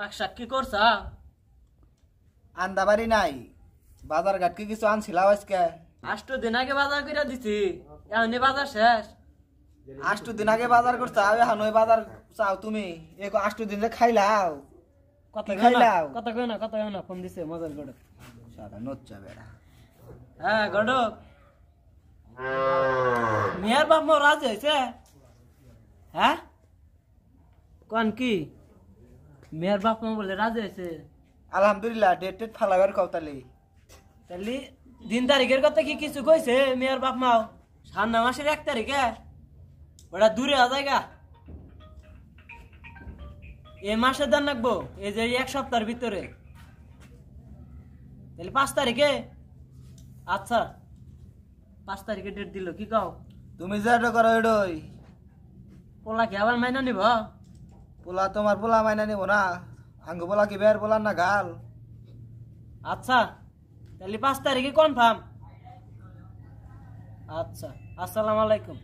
পাকশাক কি করছা? আন্দা বাড়ি নাই, বাজার ঘাট কি কিছু আনছিলাম আজকে? 8 দিন আগে বাজার করে দিছি, এখনই বাজার শেষ। 8 দিন আগে বাজার করছাও, এখন ওই বাজার চাও তুমি? 8 দিন যে খাইলাও, কথা খাইলাও? কথা কই না ফোন দিছে মজার গড়। সাদা নচ্চা বেড়া। হ্যাঁ গড়, মেয়ের বাপ মা রাজি হয়েছে? হ্যাঁ কোন কি মেয়ের বাপ মা বলে রাজি হয়েছে? আলহামদুলিল্লাহ, ডেট ফালাবার কওতালি। তাহলে দিন তারিখের কথা কি কিছু কইছে মেয়ের বাপ মাও? সামনে মাসের 1 তারিখে ওটা দূরে জায়গা, এই মাসের দান রাখবো, এই যে 1 সপ্তাহের ভিতরে। তাহলে 5 তারিখে? আচ্ছা 5 তারিখে ডেট দিল, কি কও? তুমি যেটা করো এডই। পোলা কি আবার মাইনা নিব? পোলা তোমার পোলা মাইনা নিব না, আঙ্গ পোলা কি বের পোলা না গাল? আচ্ছা তাহলে 5 তারিখে কনফার্ম। আচ্ছা আসসালামু আলাইকুম।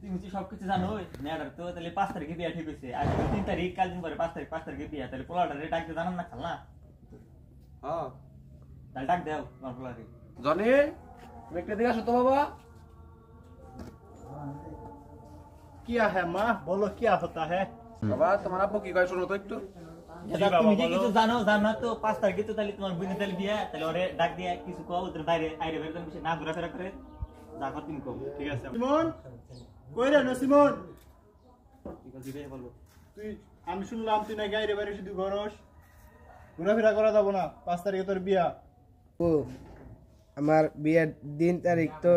তুমি কি সবকিছু জানো? নেডার তো তাহলে 5 তারিখে বিয়া ঠিক হইছে, আর 3 তারিখ কাল দিন পরে 5 তারিখে বিয়া, তাহলে পোলাটারে ডাক দিয়ে জানান না খাল না? हाँ তাহলে ডাক দাও তোমার পোলারে। जॉनी मेरे दिखा तो बाबा क्या है माँ, बोलो क्या होता है? बाबा तुम्हारा अब्बू की कहे सुनो तो एक तो তুমি যে কিছু জানো জানো তো 5 তারিখে তো তাহলে তোমার বোনের তাহলে বিয়া, তাহলে ওরে ডাক দিয়ে কিছু কও, ওদের বাইরে আইরে বের করে না ঘোরাফেরা করে যা কর তুমি কও, ঠিক আছে? সিমন কই রে না সিমন, ঠিক আছে রে বলবো। তুই আমি শুনলাম তুই না গাইরে বাইরে শুধু ঘরস, ঘোরাফেরা করা যাবো না। 5 তারিখে তোর বিয়া। ও আমার বিয়ের দিন তারিখ তো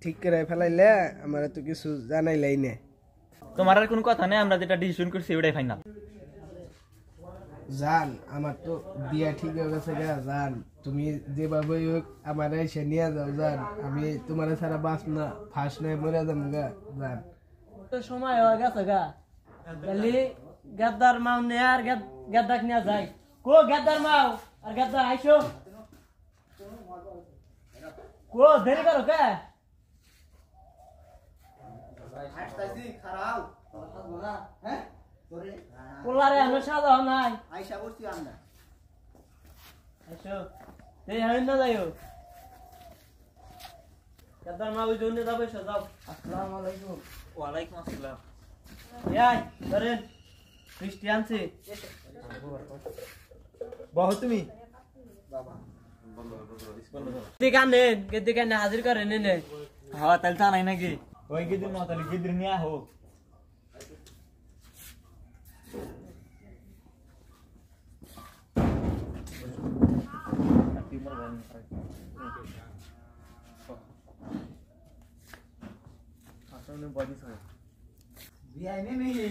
ঠিক করে ফেলাইলে, আমার তো কিছু জানাইলাই না। তোমার আর কোনো কথা নেই, আমরা যেটা ডিসিশন করছি ওটাই ফাইনাল। জান আমার তো বিয়া ঠিক হয়ে গেছে গা জান, তুমি যেভাবে হোক আমার এসে নিয়ে যাও জান, আমি তোমার ছাড়া বাঁচ না, ফাঁস নাই মরে যাম গা জান। তো সময় হয়ে গেছে গা, তাহলে গেদ্দার মাও নে আর গেদ্দাক নিয়ে যাই। কো গেদ্দার মাও আর গেদ্দা আইসো, কো দেরি করো কে? পোলারে আমি সাজা নাই আইসা বসছি আমরা। আইসো এই হাইন না যাইও, গেদ্দার মা ওই জন্য যাবে, যাও। আসসালামু আলাইকুম। ওয়ালাইকুম আসসালাম। এই ধরেন ক্রিস্টিয়ানসি বহু তুমি দিকে হাজির করে নে। হ্যাঁ তাহলে তা নাই নাকি ওই গিদির মতো তাহলে গিদির নিয়ে আহো। বিয়াই নেই নাকি?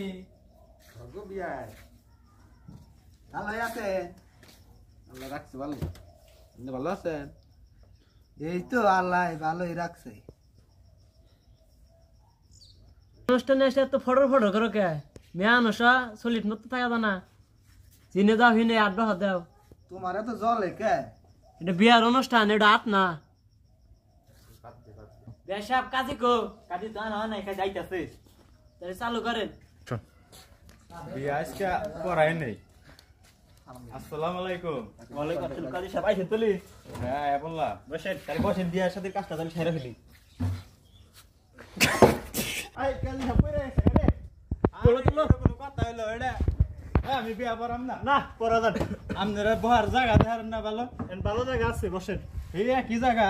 भगो बिया है ভালো আছে? अल्लाह रख से वाले ने भलो আছে এই তো আল্লাহ ভালোই রাখছে। অনুষ্ঠানে এসে তো ফটো করো কে? মেয়া নশা সলিড মতো থাকা জানা, চিনে যাও হিনে 8 বছর দাও। তোমার তো জলে কে? এটা বিয়ার অনুষ্ঠান, এটা আট না। বেশাব কাজী কো কাজে তো না না একা যাইতাছে, তাহলে চালু করেন। বিয়া আজকে পড়াই নেই। আসসালামু আলাইকুম। ওয়ালাইকুম আসসালাম। কাজে সব আইছে তুলি? হ্যাঁ বললাম বসেন তাহলে বসেন, বিয়ার সাথে কাজটা তাহলে সেরে ফেলি। আই কাল হাপরে রে বলো তুলো। কোনো কথা হইলো এডা আমি বিয়া পড়াম না। না পড়া যাবে আপনারা বহার জায়গা দেখার না ভালো? এন ভালো জায়গা আছে, বসেন। এই কি জায়গা?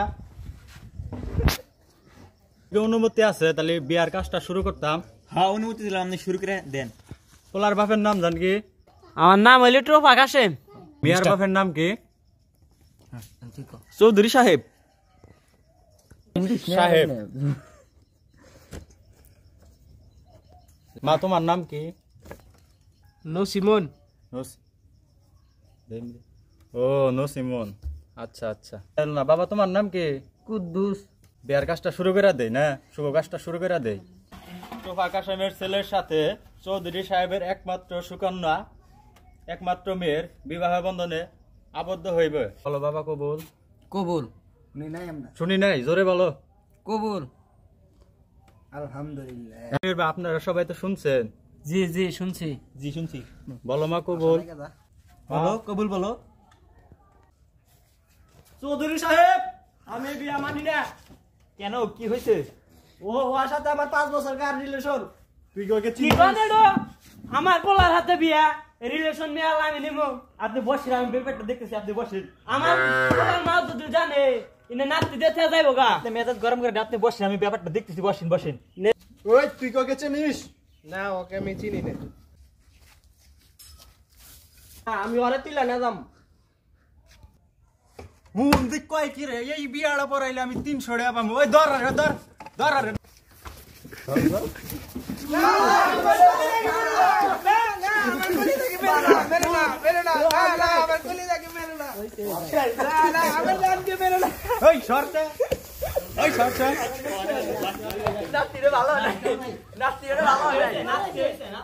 অনুমতি আছে তাহলে বিয়ার কাজটা শুরু করতাম। হ্যাঁ অনুমতি দিলাম, আপনি শুরু করে দেন। পোলার বাপের নাম জান কি? আমার নাম হইলে টোফা কাশেম। বিয়ার বাপের নাম কি? চৌধুরী সাহেব। সাহেব। মা তোমার নাম কি? নসিমন। ও নসিমন, আচ্ছা আচ্ছা। না বাবা তোমার নাম কি? কুদ্দুস। বিয়ার কাজটা শুরু করে দেই না, শুভ কাজটা শুরু করে দেই। তোফা কাশেমের ছেলের সাথে চৌধুরী সাহেবের একমাত্র সুকন্যা, একমাত্র মেয়ের বিবাহ বন্ধনে আবদ্ধ হইবে। বলো বাবা কবুল। কবুল। শুনি নাই আমরা? শুনি নাই, জোরে বলো। কবুল। আলহামদুলিল্লাহ। আপনারা সবাই তো শুনছেন? জি জি শুনছি। জি শুনছি। বলো মা কবুল। বলো কবুল বলো। চৌধুরী সাহেব আমি বিয়া মানি না। কেন কি হয়েছে? ওর সাথে আমার 5 বছর কার রিলেশন। তুই কি ওকে কি কনে রে? আমার পোলার হাতে বিয়া, রিলেশন নিয়ে আমি নিমু। আপনি বসেন, আমি ব্যাপারটা দেখতেছি, আপনি বসেন। আমার পোলার মা যদি জানে ইনে নাতি দিতে যাইবো গা। আপনি মেজাজ গরম করে আপনি বসেন, আমি ব্যাপারটা দেখতেছি, বসেন বসেন। ওই তুই কাকে চিনিস? না ওকে আমি চিনি না। আমি ওরে তিলা না যাম। হুম দেখ কয় কি রে, এই বিয়াটা পরাইলে আমি 300 টাকা পাবো। ওই ধর রে ধর ধর রে। ওই সরতে ওই সরতে নাতি রে ভালো নাই, নাতি রে ভালো নাই, নাতি হইছে না।